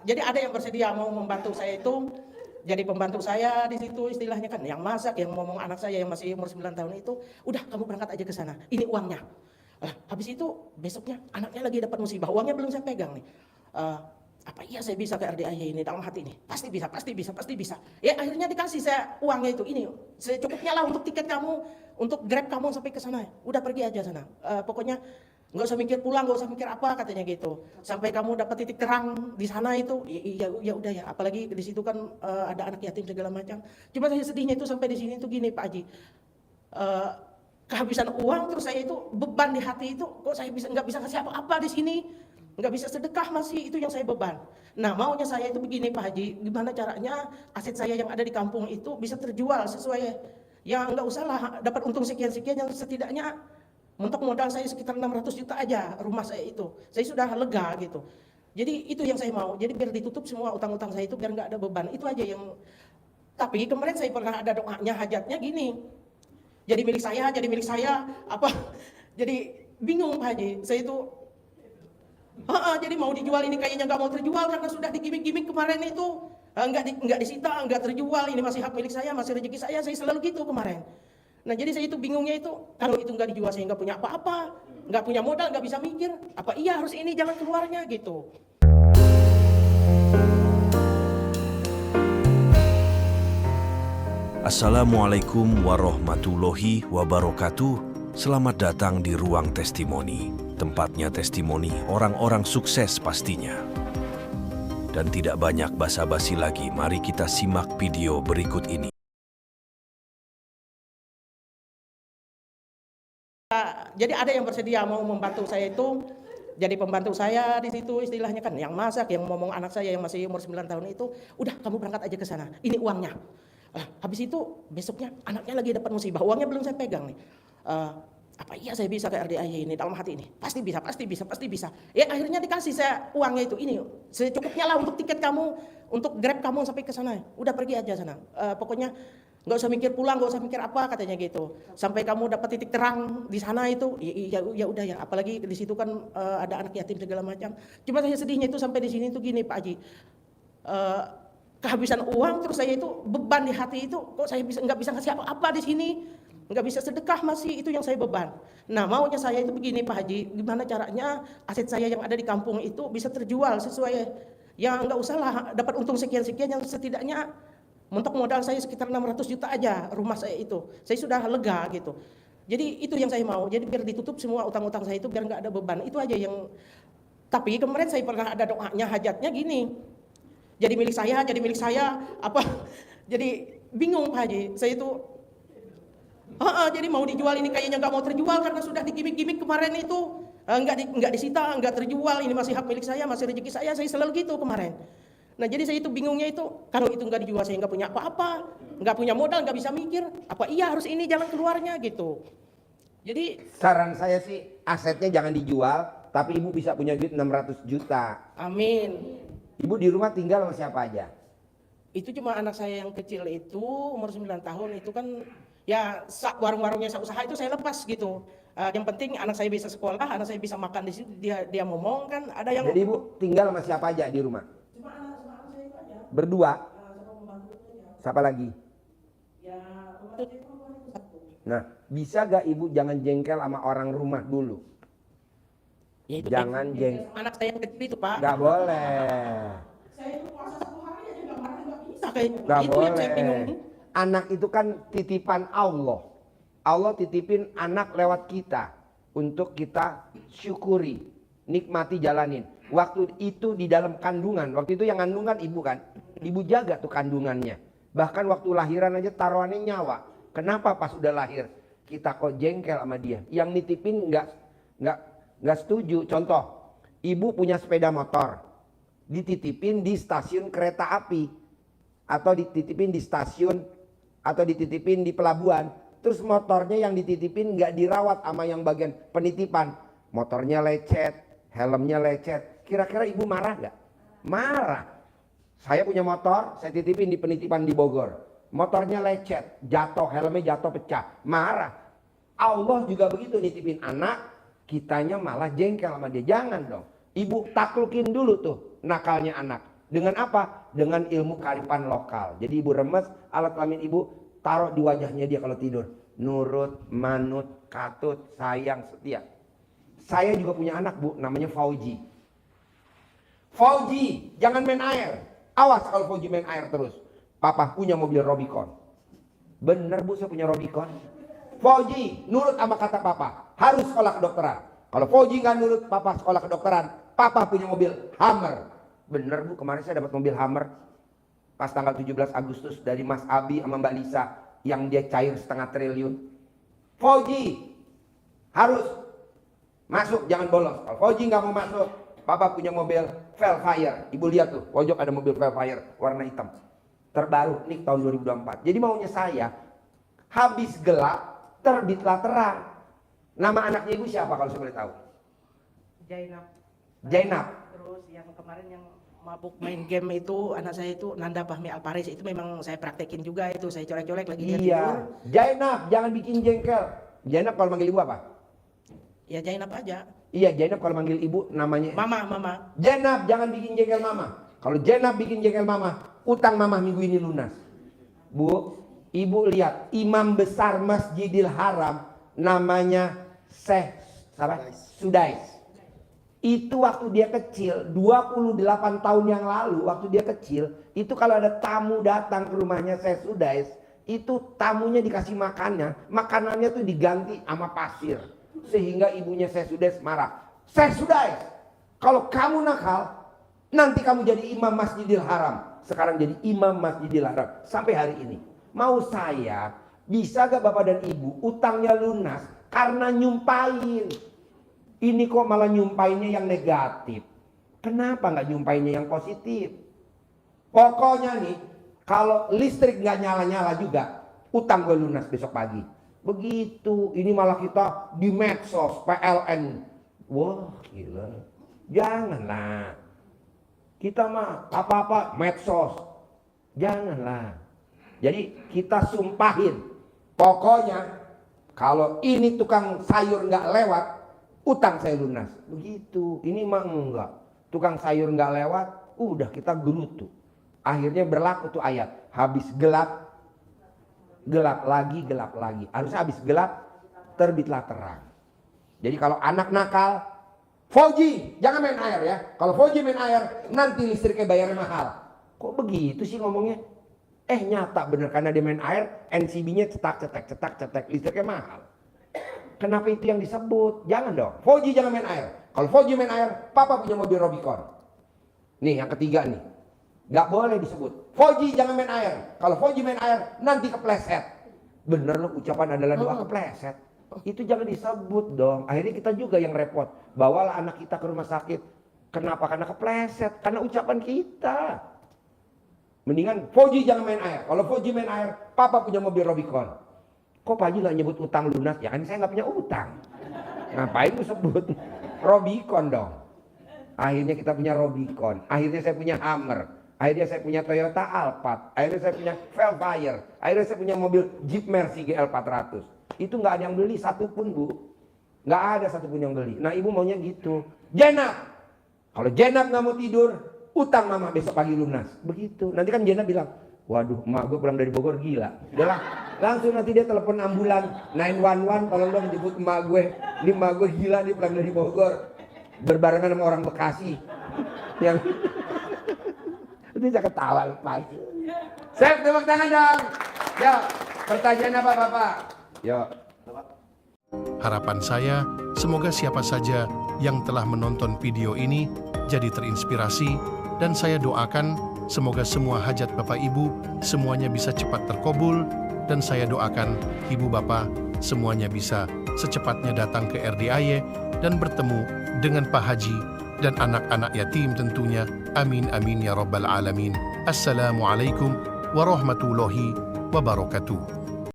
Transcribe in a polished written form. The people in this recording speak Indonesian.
Jadi ada yang bersedia mau membantu saya itu, jadi pembantu saya di situ istilahnya kan, yang masak, yang ngomong anak saya yang masih umur 9 tahun itu, udah kamu berangkat aja ke sana, ini uangnya. Habis itu besoknya anaknya lagi dapat musibah, uangnya belum saya pegang nih. Eh, apa iya saya bisa ke RDIY ini dalam hati ini? Pasti bisa, pasti bisa, pasti bisa. Ya akhirnya dikasih saya uangnya itu, ini secukupnya lah untuk tiket kamu, untuk grab kamu sampai ke sana. Udah pergi aja sana. Pokoknya nggak usah mikir pulang, nggak usah mikir apa katanya gitu. Sampai kamu dapat titik terang di sana itu, ya udah ya. Apalagi di situ kan ada anak yatim segala macam. Cuma saya sedihnya itu sampai di sini tuh gini Pak Haji. Eh, Kehabisan uang terus saya itu beban di hati itu, kok saya nggak bisa kasih apa-apa di sini, nggak bisa sedekah, masih itu yang saya beban. Nah maunya saya itu begini Pak Haji, gimana caranya aset saya yang ada di kampung itu bisa terjual sesuai, ya nggak usah lah dapat untung sekian-sekian, yang setidaknya untuk modal saya sekitar 600 juta aja rumah saya itu, saya sudah lega gitu. Jadi itu yang saya mau, jadi biar ditutup semua utang-utang saya itu, biar nggak ada beban, itu aja yang. Tapi kemarin saya pernah ada doanya, hajatnya gini, jadi milik saya, jadi milik saya, apa, jadi bingung Pak Haji, saya itu jadi mau dijual ini kayaknya nggak mau terjual karena sudah digimik-gimik kemarin itu. Nggak disita, nggak terjual, ini masih hak milik saya, masih rezeki saya selalu gitu kemarin. Nah jadi saya itu bingungnya itu, kalau itu nggak dijual saya nggak punya apa-apa, nggak punya modal, nggak bisa mikir, apa iya harus ini jalan keluarnya gitu. Assalamualaikum warahmatullahi wabarakatuh. Selamat datang di Ruang Testimoni. Tempatnya testimoni orang-orang sukses pastinya. Dan tidak banyak basa-basi lagi, mari kita simak video berikut ini. Jadi ada yang bersedia mau membantu saya itu, jadi pembantu saya di situ istilahnya kan, yang masak, yang ngomong anak saya yang masih umur 9 tahun itu, udah kamu berangkat aja ke sana, ini uangnya. Habis itu besoknya anaknya lagi dapat musibah, uangnya belum saya pegang nih. Apa iya saya bisa ke RDIY ini dalam hati ini? Pasti bisa, pasti bisa, pasti bisa. Ya akhirnya dikasih saya uangnya itu, ini secukupnya lah untuk tiket kamu, untuk grab kamu sampai ke sana. Udah pergi aja sana. Pokoknya nggak usah mikir pulang, nggak usah mikir apa katanya gitu. Sampai kamu dapat titik terang di sana itu, ya udah ya. Apalagi di situ kan ada anak yatim segala macam. Cuma saya sedihnya itu sampai di sini tuh gini Pak Haji. Eh, Kehabisan uang terus saya itu beban di hati itu, kok saya nggak bisa kasih apa-apa di sini, nggak bisa sedekah, masih itu yang saya beban. Nah maunya saya itu begini Pak Haji, gimana caranya aset saya yang ada di kampung itu bisa terjual sesuai, ya nggak usah lah dapat untung sekian-sekian, yang setidaknya mentok modal saya sekitar 600 juta aja rumah saya itu, saya sudah lega gitu. Jadi itu yang saya mau, jadi biar ditutup semua utang-utang saya itu, biar nggak ada beban, itu aja yang. Tapi kemarin saya pernah ada doanya, hajatnya gini, jadi milik saya, jadi milik saya, apa, jadi bingung Pak Haji, saya itu jadi mau dijual ini kayaknya nggak mau terjual karena sudah digimik-gimik kemarin itu. Nggak disita, nggak terjual, ini masih hak milik saya, masih rezeki saya selalu gitu kemarin. Nah jadi saya itu bingungnya itu, kalau itu nggak dijual saya nggak punya apa-apa, nggak punya modal, nggak bisa mikir, apa iya harus ini jalan keluarnya gitu. Jadi saran saya sih asetnya jangan dijual, tapi ibu bisa punya duit 600 juta. amin. Ibu di rumah tinggal sama siapa aja? Itu cuma anak saya yang kecil itu umur 9 tahun itu kan, ya warung-warungnya saya usaha itu saya lepas gitu. Yang penting anak saya bisa sekolah, anak saya bisa makan di situ, dia ngomong kan ada yang. Jadi ibu tinggal sama siapa aja di rumah? Cuma anak saya itu aja. Berdua? Sama pembantu aja. Siapa lagi? Ya pembantu itu satu. Nah, bisa gak ibu jangan jengkel sama orang rumah dulu? Ya, itu Jangan jengkel. anak saya yang kecil itu Pak. Gak boleh. Saya itu puasa 1 hari aja nggak marah, nggak bisa kayak Gak itu yang saya bingung. boleh. Anak itu kan titipan Allah. Allah titipin anak lewat kita untuk kita syukuri, nikmati, jalanin. Waktu itu di dalam kandungan, waktu itu yang kandungan ibu kan, ibu jaga tuh kandungannya. Bahkan waktu lahiran aja taruhannya nyawa. Kenapa pas udah lahir kita kok jengkel sama dia? Yang nitipin nggak setuju. Contoh, ibu punya sepeda motor, dititipin di stasiun kereta api, atau dititipin di stasiun, atau dititipin di pelabuhan. Terus motornya yang dititipin nggak dirawat sama yang bagian penitipan, motornya lecet, helmnya lecet. Kira-kira ibu marah nggak? Marah. Saya punya motor, saya titipin di penitipan di Bogor, motornya lecet, jatuh, helmnya jatuh pecah, marah. Allah juga begitu nitipin anak, kitanya malah jengkel sama dia. Jangan dong. Ibu taklukin dulu tuh nakalnya anak. Dengan apa? Dengan ilmu kearifan lokal. Jadi ibu remes alat kelamin ibu, taruh di wajahnya dia kalau tidur. Nurut, manut, katut, sayang, setia. Saya juga punya anak bu, namanya Fauji. Fauji, jangan main air. Awas kalau Fauji main air terus. Papa punya mobil Robicon. Bener bu, saya punya Robicon. Fauji, nurut sama kata papa. Harus sekolah kedokteran. Kalau Fauji nggak nurut, papa sekolah kedokteran. Papa punya mobil Hummer. Bener bu, kemarin saya dapat mobil Hummer. Pas tanggal 17 Agustus dari Mas Abi sama Mbak Lisa. Yang dia cair 1,5 triliun. Fauji, harus masuk, jangan bolos. Kalau Fauji nggak mau masuk, papa punya mobil Velfire. Ibu lihat tuh, pojok ada mobil Velfire warna hitam. Terbaru, nih tahun 2024. Jadi maunya saya, habis gelap, terbitlah terang. Nama anaknya ibu siapa kalau saya boleh tahu? Jainab. Jainab. Terus yang kemarin yang mabuk main game itu, anak saya itu Nanda Fahmi Alparis, itu memang saya praktekin juga itu, saya colek-colek lagi dia tidur. Iya, Jainab, jangan bikin jengkel. Jainab kalau manggil ibu apa? Ya Jainab aja. Iya, Jainab kalau manggil ibu namanya Mama. Jainab, jangan bikin jengkel mama. Kalau Jainab bikin jengkel mama, utang mama minggu ini lunas. Bu, ibu lihat imam besar Masjidil Haram namanya Syekh Sudais. Itu waktu dia kecil, 28 tahun yang lalu waktu dia kecil, itu kalau ada tamu datang ke rumahnya Syekh Sudais, itu tamunya dikasih makanannya tuh diganti sama pasir. Sehingga ibunya Syekh Sudais marah. Syekh Sudais, kalau kamu nakal, nanti kamu jadi imam Masjidil Haram. Sekarang jadi imam Masjidil Haram sampai hari ini. Mau saya, bisa gak bapak dan ibu utangnya lunas karena nyumpain. Ini kok malah nyumpainnya yang negatif. Kenapa nggak nyumpainnya yang positif? Pokoknya nih, kalau listrik nggak nyala-nyala juga, utang gue lunas besok pagi. Begitu, ini malah kita di medsos, PLN. Wah gila, janganlah. Kita mah apa-apa medsos, janganlah. Jadi kita sumpahin, pokoknya kalau ini tukang sayur nggak lewat, utang saya lunas. Begitu, ini mah enggak. Tukang sayur nggak lewat, udah kita gerutu. Akhirnya berlaku tuh ayat, habis gelap, gelap lagi. Harus habis gelap, terbitlah terang. Jadi kalau anak nakal, Fauji jangan main air ya. Kalau Fauji main air, nanti listriknya bayarnya mahal. Kok begitu sih ngomongnya? Nyata bener, karena dia main air, NCB-nya cetak, listriknya mahal. Kenapa itu yang disebut? Jangan dong. Fauji jangan main air. Kalau Fauji main air, papa punya mobil Robicon. Nih yang ketiga nih. Gak boleh disebut. Fauji jangan main air. Kalau Fauji main air, nanti kepleset. Bener loh, ucapan adalah doa kepleset. Itu jangan disebut dong. Akhirnya kita juga yang repot. Bawalah anak kita ke rumah sakit. Kenapa? Karena kepleset. Karena ucapan kita. Mendingan Fauji jangan main air. Kalau Fauji main air, papa punya mobil Robicon. Kok Pak Haji gak nyebut utang lunas? Ya kan saya gak punya utang. Ngapain lu sebut Robicon dong? Akhirnya kita punya Robicon. Akhirnya saya punya Hummer. Akhirnya saya punya Toyota Alphard. Akhirnya saya punya Velfire. Akhirnya saya punya mobil Jeep Mercy GL 400. Itu gak ada yang beli satupun bu. Gak ada satupun yang beli. Nah ibu maunya gitu. Jenab. Kalau Jenab gak mau tidur, utang mama besok pagi lunas. Begitu. Nanti kan Jenab bilang, waduh emak gue pulang dari Bogor gila. Udah langsung nanti dia telepon ambulan 911, tolong dong jemput emak gue. Ini emak gue gila nih pulang dari Bogor. Berbarengan sama orang Bekasi. Yang itu saya ketawa lepas. Saya tepuk tangan dong. Yo, pertanyaan apa Bapak? Yo. Harapan saya, semoga siapa saja yang telah menonton video ini jadi terinspirasi, dan saya doakan semoga semua hajat Bapak Ibu semuanya bisa cepat terkabul, dan saya doakan Ibu Bapak semuanya bisa secepatnya datang ke RDIY dan bertemu dengan Pak Haji dan anak-anak yatim tentunya. Amin amin ya rabbal alamin. Assalamualaikum warahmatullahi wabarakatuh.